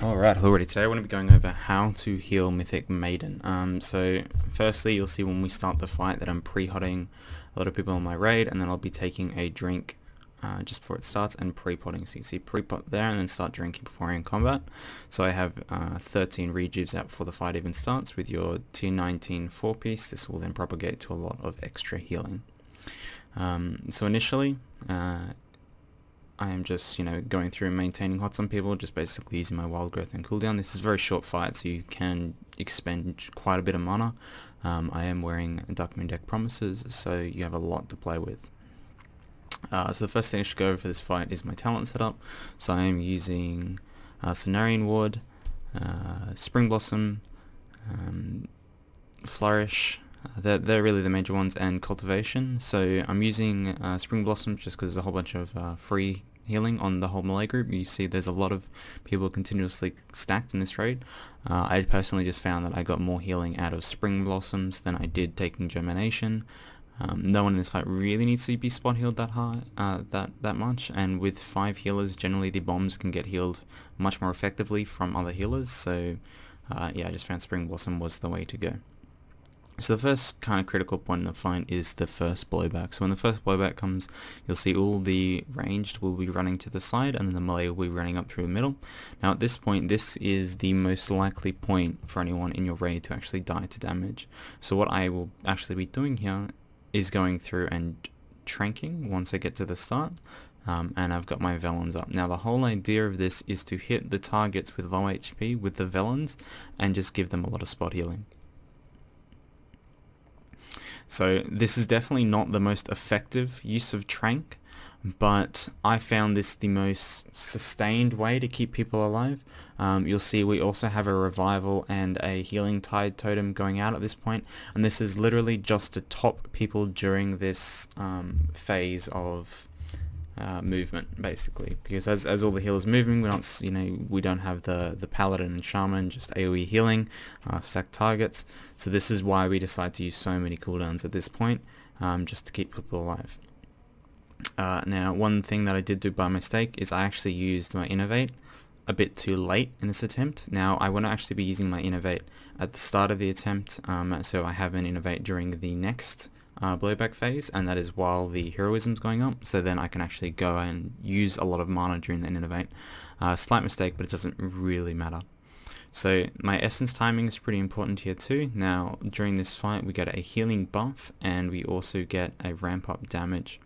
Alright, hello everybody. Today I want to be going over how to heal Mythic Maiden. So firstly you'll see when we start the fight that I'm pre-potting a lot of people on my raid, and then I'll be taking a drink just before it starts and pre-potting. So you can see pre-pot there and then start drinking before I in combat. So I have 13 rejuves out before the fight even starts. With your tier 19 4-piece, this will then propagate to a lot of extra healing. So initially I am just, going through and maintaining hots on people, just basically using my wild growth and cooldown. This is a very short fight, so you can expend quite a bit of mana. I am wearing Dark Moon deck promises, so you have a lot to play with. So the first thing I should go over for this fight is my talent setup. So I am using Cenarian Ward, Spring Blossom, Flourish. They're really the major ones, and Cultivation. So I'm using Spring Blossom just because there's a whole bunch of free healing on the whole melee group. You see there's a lot of people continuously stacked in this raid. I personally just found that I got more healing out of Spring Blossoms than I did taking Germination. No one in this fight really needs to be spot healed that high, that much, and with 5 healers generally the bombs can get healed much more effectively from other healers, so yeah, I just found Spring Blossom was the way to go. So the first kind of critical point in the fight is the first blowback. So when the first blowback comes, you'll see all the ranged will be running to the side and then the melee will be running up through the middle. Now at this point, this is the most likely point for anyone in your raid to actually die to damage. So what I will actually be doing here is going through and tranking once I get to the start. And I've got my Velens up. Now the whole idea of this is to hit the targets with low HP with the Velens and just give them a lot of spot healing. So this is definitely not the most effective use of Trank, but I found this the most sustained way to keep people alive. You'll see we also have a revival and a healing tide totem going out at this point, and this is literally just to top people during this phase of movement, basically, because as all the healers moving, we don't have the paladin and shaman just AoE healing stack targets. So this is why we decide to use so many cooldowns at this point, just to keep people alive. Now one thing that I did do by mistake is I actually used my innovate a bit too late in this attempt. Now I want to actually be using my innovate at the start of the attempt, so I have an innovate during the next blowback phase, and that is while the heroism's going up, so then I can actually go and use a lot of mana during the innovate. Slight mistake, but it doesn't really matter. So my essence timing is pretty important here too. Now during this fight we get a healing buff and we also get a ramp up damage.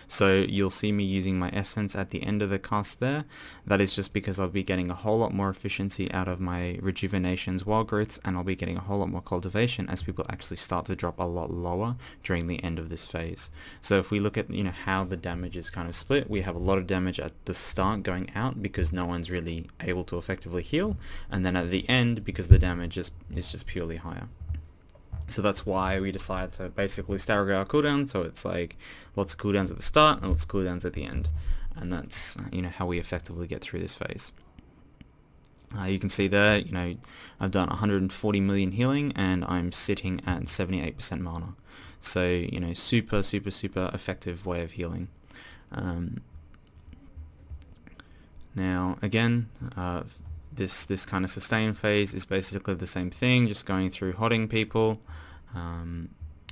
So you'll see me using my essence at the end of the cast there. That is just because I'll be getting a whole lot more efficiency out of my rejuvenations, wild growths, and I'll be getting a whole lot more cultivation as people actually start to drop a lot lower during the end of this phase. So if we look at how the damage is kind of split, we have a lot of damage at the start going out because no one's really able to effectively heal, and then at the end because the damage is just purely higher. So that's why we decided to basically stagger our cooldowns, so it's like lots of cooldowns at the start and lots of cooldowns at the end, and that's how we effectively get through this phase. You can see there, I've done 140 million healing and I'm sitting at 78% mana. So super effective way of healing. Now again, this kind of sustain phase is basically the same thing, just going through hotting people.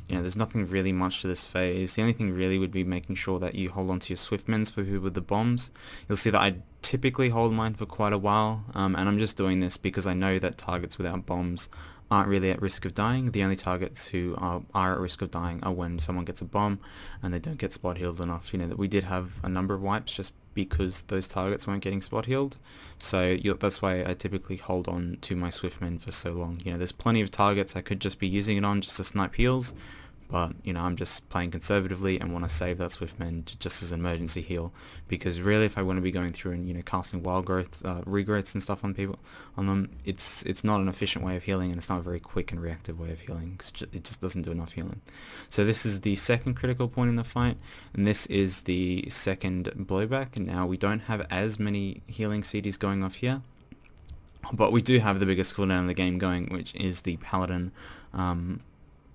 There's nothing really much to this phase. The only thing really would be making sure that you hold on to your Swiftmans for who with the bombs. You'll see that I typically hold mine for quite a while, and I'm just doing this because I know that targets without bombs aren't really at risk of dying. The only targets who are at risk of dying are when someone gets a bomb and they don't get spot healed enough. That we did have a number of wipes just because those targets weren't getting spot healed. So that's why I typically hold on to my Swiftman for so long. There's plenty of targets I could just be using it on just to snipe heals, but I'm just playing conservatively and want to save that Swiftman just as an emergency heal, because really if I want to be going through and casting wild growth, regrowths and stuff on them, it's not an efficient way of healing, and it's not a very quick and reactive way of healing, because it just doesn't do enough healing. So this is the second critical point in the fight, and this is the second blowback. Now we don't have as many healing CDs going off here, but we do have the biggest cooldown in the game going, which is the paladin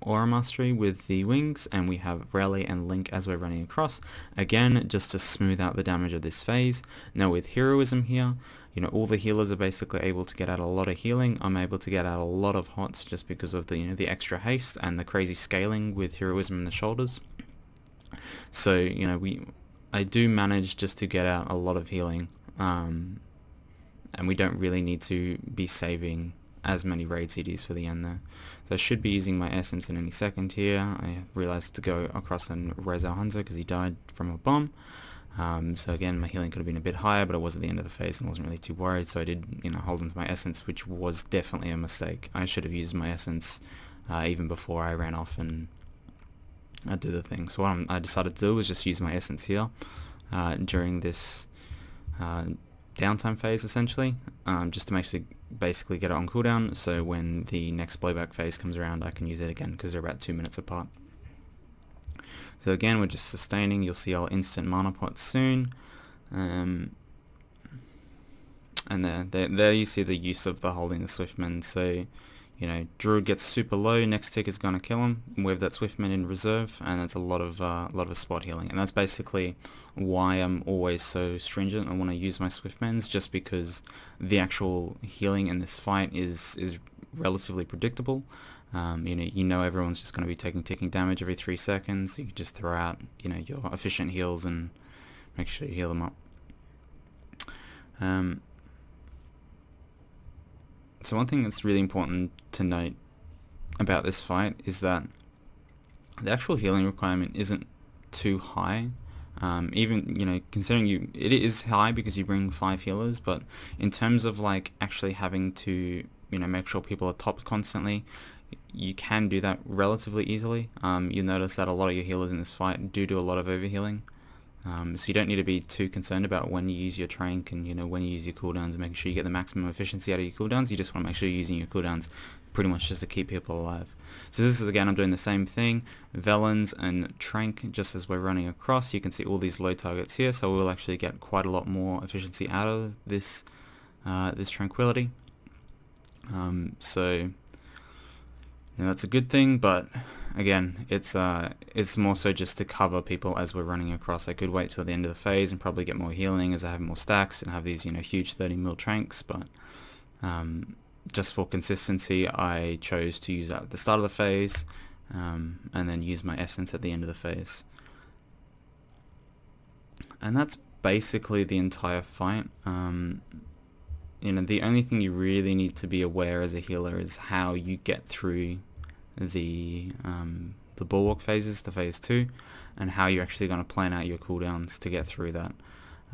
Aura Mastery with the wings, and we have Rally and Link as we're running across, again just to smooth out the damage of this phase. Now with Heroism here, all the healers are basically able to get out a lot of healing. I'm able to get out a lot of hots just because of the the extra haste and the crazy scaling with Heroism in the shoulders. So I do manage just to get out a lot of healing, and we don't really need to be saving as many raid CDs for the end there. So I should be using my essence in any second here. I realized to go across and res our Hanzo because he died from a bomb. So again, my healing could have been a bit higher, but I was at the end of the phase and wasn't really too worried, so I did hold onto my essence, which was definitely a mistake. I should have used my essence even before I ran off and I did the thing. So what I decided to do was just use my essence here during this downtime phase, essentially, just to basically get it on cooldown, so when the next blowback phase comes around I can use it again, because they're about 2 minutes apart. So again, we're just sustaining. You'll see our instant mana pot soon, and there you see the use of the holding the Swiftman. So Druid gets super low, next tick is gonna kill him. We have that Swiftman in reserve, and that's a lot of spot healing, and that's basically why I'm always so stringent. I want to use my Swiftmans, just because the actual healing in this fight is relatively predictable. Everyone's just going to be taking ticking damage every 3 seconds. You can just throw out your efficient heals and make sure you heal them up. So one thing that's really important to note about this fight is that the actual healing requirement isn't too high. Even considering it is high because you bring 5 healers, but in terms of actually having to make sure people are topped constantly, you can do that relatively easily. You'll notice that a lot of your healers in this fight do a lot of overhealing. So you don't need to be too concerned about when you use your trank and when you use your cooldowns and making sure you get the maximum efficiency out of your cooldowns. You just want to make sure you're using your cooldowns pretty much just to keep people alive. So this is, again, I'm doing the same thing, Velens and trank, just as we're running across. You can see all these low targets here, so we'll actually get quite a lot more efficiency out of this this tranquility. So that's a good thing, but again, it's more so just to cover people as we're running across. I could wait till the end of the phase and probably get more healing as I have more stacks and have these huge 30 mil tranks, but just for consistency I chose to use that at the start of the phase, and then use my essence at the end of the phase. And that's basically the entire fight. The only thing you really need to be aware as a healer is how you get through the bulwark phases, the phase 2, and how you're actually going to plan out your cooldowns to get through that.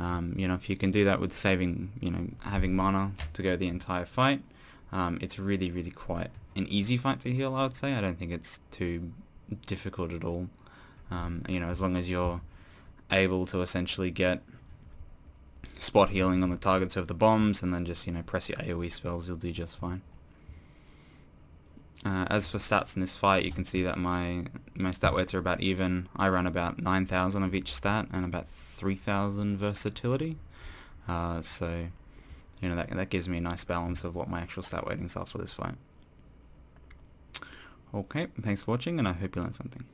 If you can do that with saving, having mana to go the entire fight, it's really, really quite an easy fight to heal, I would say. I don't think it's too difficult at all. As long as you're able to essentially get spot healing on the targets of the bombs and then just press your AoE spells, you'll do just fine. As for stats in this fight, you can see that my stat weights are about even. I run about 9,000 of each stat and about 3,000 versatility, so that gives me a nice balance of what my actual stat weightings are for this fight. Okay, thanks for watching, and I hope you learned something.